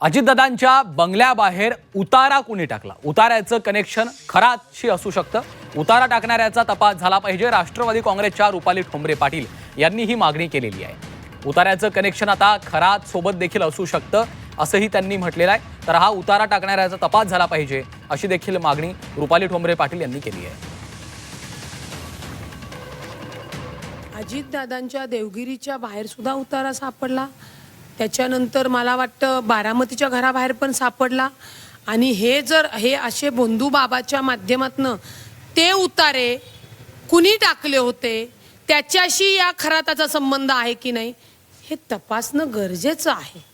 अजितदादांच्या बंगल्याबाहेर उतारा कुणी टाकला? उतार्याचं कनेक्शन खरातशी असू शकतं. उतारा टाकणाऱ्याचा तपास झाला पाहिजे. राष्ट्रवादी काँग्रेसच्या रुपाली ठोंबरे पाटील यांनी ही मागणी केलेली आहे. उतार्याचं कनेक्शन आता खरात सोबत देखील असू शकतं असंही त्यांनी म्हटलेलं आहे. तर हा उतारा टाकणाऱ्याचा तपास झाला पाहिजे अशी देखील मागणी रुपाली ठोंबरे पाटील यांनी केली आहे. अजितदादांच्या देवगिरीच्या बाहेर सुद्धा उतारा सापडला. त्याच्यानंतर मला वाटतं बारामतीच्या घराबाहेर पण सापडला. आणि हे असे बंधू बाबाच्या माध्यमातनं ते उतारे कुणी टाकले होते, त्याच्याशी या खराताचा संबंध आहे की नाही हे तपासणं गरजेचं आहे.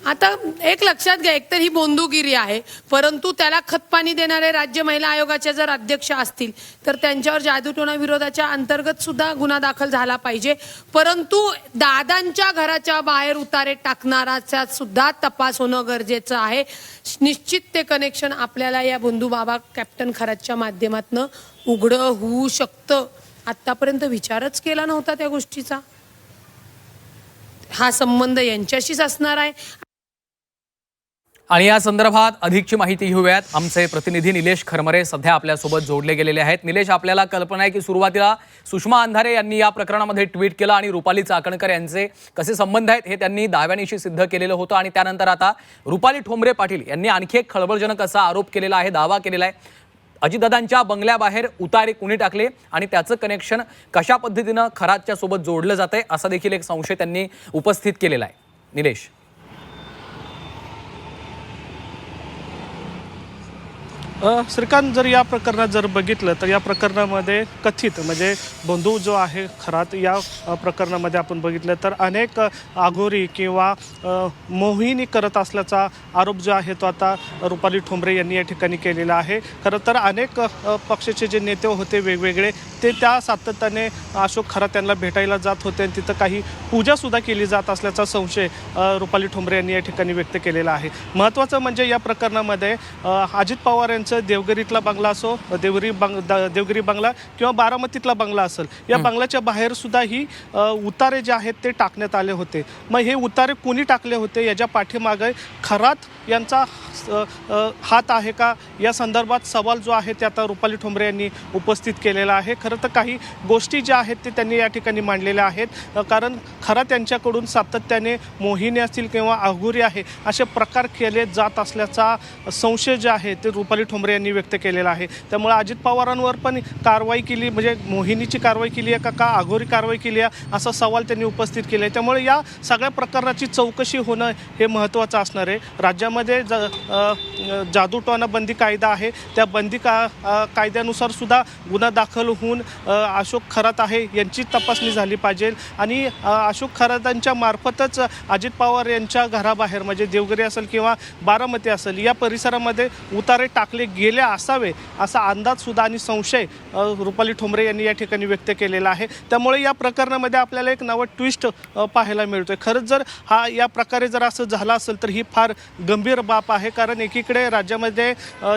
आता एक लक्षात घ्या, एकतर ही बोंदूगिरी आहे, परंतु त्याला खतपाणी देणारे राज्य महिला आयोगाच्या जर अध्यक्ष असतील तर त्यांच्यावर जादूटोणा विरोधाच्या अंतर्गत सुद्धा गुन्हा दाखल झाला पाहिजे. परंतु दादांच्या घराच्या बाहेर उतारे टाकणाराचा सुद्धा तपास होणं गरजेचं आहे. निश्चित ते कनेक्शन आपल्याला या बंधू बाबा कॅप्टन खरातच्या माध्यमातून उघडं होऊ शकतं. आतापर्यंत विचारच केला नव्हता त्या गोष्टीचा. हा संबंध यांच्याशीच असणार आहे. आणि या संदर्भात अधिकची माहिती घेऊयात. आमचे प्रतिनिधी निलेश खरमरे सध्या आपल्यासोबत जोडले गेलेले आहेत. निलेश, आपल्याला कल्पना आहे की सुरुवातीला सुषमा अंधारे यांनी या प्रकरणामध्ये ट्विट केलं आणि रुपाली चाकणकर यांचे कसे संबंध आहेत हे त्यांनी दाव्यानिशी सिद्ध केलेलं होतं. आणि त्यानंतर आता रुपाली ठोंबरे पाटील यांनी आणखी एक खळबळजनक असा आरोप केलेला आहे, दावा केलेला आहे. अजितदादांच्या बंगल्याबाहेर उतारे कुणी टाकले आणि त्याचं कनेक्शन कशा पद्धतीनं खरातच्या सोबत जोडलं जातंय असा देखील एक संशय त्यांनी उपस्थित केलेला आहे. निलेश, श्रीकांत, जर या प्रकरणात जर बघितलं तर या प्रकरणामध्ये कथित म्हणजे बंधू जो आहे खरात, या प्रकरणामध्ये आपण बघितलं तर अनेक आघोरी किंवा मोहिनी करत असल्याचा आरोप जो आहे तो आता रुपाली ठोंबरे यांनी या ठिकाणी केलेला आहे. खरं तर अनेक पक्षाचे जे नेते होते वेगवेगळे, ते त्या सातत्याने अशोक खरात यांना भेटायला जात होते आणि तिथं काही पूजासुद्धा केली जात असल्याचा संशय रुपाली ठोंबरे यांनी या ठिकाणी व्यक्त केलेला आहे. महत्त्वाचं म्हणजे या प्रकरणामध्ये अजित पवार यांचं देवगिरीतला बंगला असो, देवगिरी बंगला किंवा बारामतीतला बंगला असेल, या बंगल्याच्या बाहेर सुद्धा ही उतारे जे आहेत ते टाकण्यात आले होते. मग हे उतारे कोणी टाकले होते, याच्या पाठीमागे खरात यांचा हात आहे का, या संदर्भात सवाल जो आहे ते आता रुपाली ठोंबरे यांनी उपस्थित केलेला आहे. खरं तर काही गोष्टी ज्या आहेत ते त्यांनी या ठिकाणी मांडलेल्या आहेत. कारण खरात यांच्याकडून सातत्याने मोहिनी असतील किंवा आघोरी आहे असे प्रकार केले जात असल्याचा संशय जे आहे ते रुपाली ठोंबरे यांनी व्यक्त केलेला आहे. त्यामुळे अजित पवारांवर पण कारवाई केली, म्हणजे मोहिनीची कारवाई केली आहे का आघोरी कारवाई केली आहे असा सवाल त्यांनी उपस्थित केला आहे. त्यामुळे या सगळ्या प्रकरणाची चौकशी होणं हे महत्त्वाचं असणार आहे. राज्यामध्ये जादूटोणा बंदी कायदा आहे, त्या बंदी कायद्यानुसार सुद्धा गुन्हा दाखल होऊन अशोक खरात आहे यांची तपासणी झाली पाहिजे. आणि अशोक खरातांच्या मार्फतच अजित पवार यांच्या घराबाहेर म्हणजे देवगिरी असेल किंवा बारामती असेल या परिसरामध्ये उतारे टाकले गेले असावे असा अंदाज सुद्धा आणि संशय रुपाली ठोंबरे यांनी या ठिकाणी व्यक्त केलेला आहे. त्यामुळे या प्रकरणामध्ये आपल्याला एक नवं ट्विस्ट पाहायला मिळतोय. खरंच जर हा या प्रकारे जर असं झालं असेल तर ही फार गंभीर बाब आहे. कारण एकीकडे राज्यामध्ये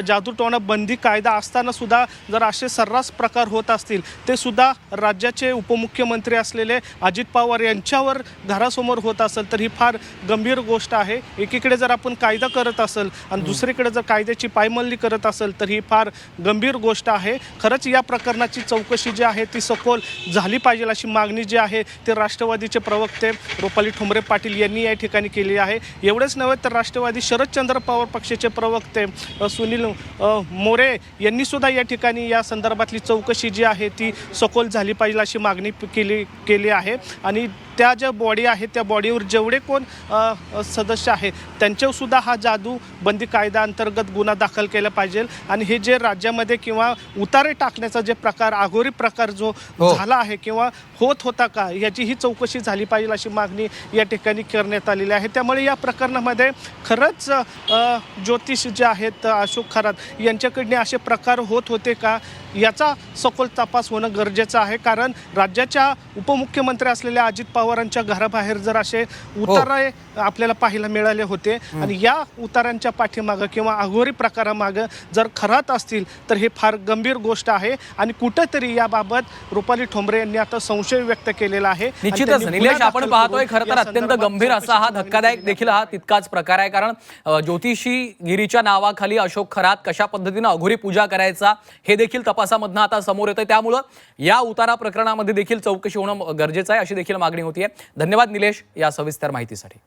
जादूटोणा बंदी कायदा असताना सुद्धा जर असे सर्रास प्रकार होत असतील, ते सुद्धा राज्याचे उपमुख्यमंत्री असलेले अजित पवार यांच्यावर घरासमोर होत असेल तर ही फार गंभीर गोष्ट आहे. एकीकडे जर आपण कायदा करत असेल आणि दुसरीकडे जर कायद्याची पायमल्ली करत असेल तर ही फार गंभीर गोष्ट आहे. खरंच या प्रकरणाची चौकशी जी आहे ती सखोल झाली पाहिजे अशी मागणी जी आहे ते राष्ट्रवादीचे प्रवक्ते रुपाली ठोंबरे पाटील यांनी या ठिकाणी केली आहे. एवढेच नव्हे तर राष्ट्रवादी शरदचंद्र पवार पक्षाचे प्रवक्ते सुनील मोरे यांनी सुद्धा या ठिकाणी या संदर्भातली चौकशी जी आहे ती सखोल झाली पाहिजे अशी मागणी केली आहे. आणि त्या ज्या बॉडी आहेत त्या बॉडीवर जेवढे कोण सदस्य आहेत त्यांच्यावर सुद्धा हा जादू बंदी कायदा अंतर्गत गुन्हा दाखल केला पाहिजे. आणि हे जे राज्यामध्ये किंवा उतारे टाकण्याचा जे प्रकार, आघोरी प्रकार जो झाला आहे किंवा होत होता का, याची ही चौकशी झाली पाहिजे अशी मागणी या ठिकाणी करण्यात आलेली आहे. त्यामुळे या प्रकरणामध्ये खरंच ज्योतिष जे आहेत अशोक खरात यांच्याकडने असे प्रकार होत होते का याचा सखोल तपास होणं गरजेचं आहे. कारण राज्याच्या उपमुख्यमंत्री असलेल्या अजित पवार पवारांच्या घराबाहेर जर असे उतारे आपल्याला पाहायला मिळाले होते आणि या उतारांच्या पाठीमागं किंवा अघोरी प्रकारामागं जर खरात असतील तर हे फार गंभीर गोष्ट आहे आणि कुठेतरी याबाबत रुपाली ठोंबरे यांनी आता संशय व्यक्त केलेला आहे. निश्चितच निलेश, आपण पाहतोय खरं तर अत्यंत गंभीर असा हा धक्कादायक देखील हा तितकाच प्रकार आहे. कारण ज्योतिषी गिरीच्या नावाखाली अशोक खरात कशा पद्धतीने अघोरी पूजा करायचा हे देखील तपासामधनं आता समोर येतंय. त्यामुळं या उतारा प्रकरणामध्ये देखील चौकशी होणं गरजेचं आहे अशी देखील मागणी होतीये. धन्यवाद निलेश या सविस्तर माहितीसाठी.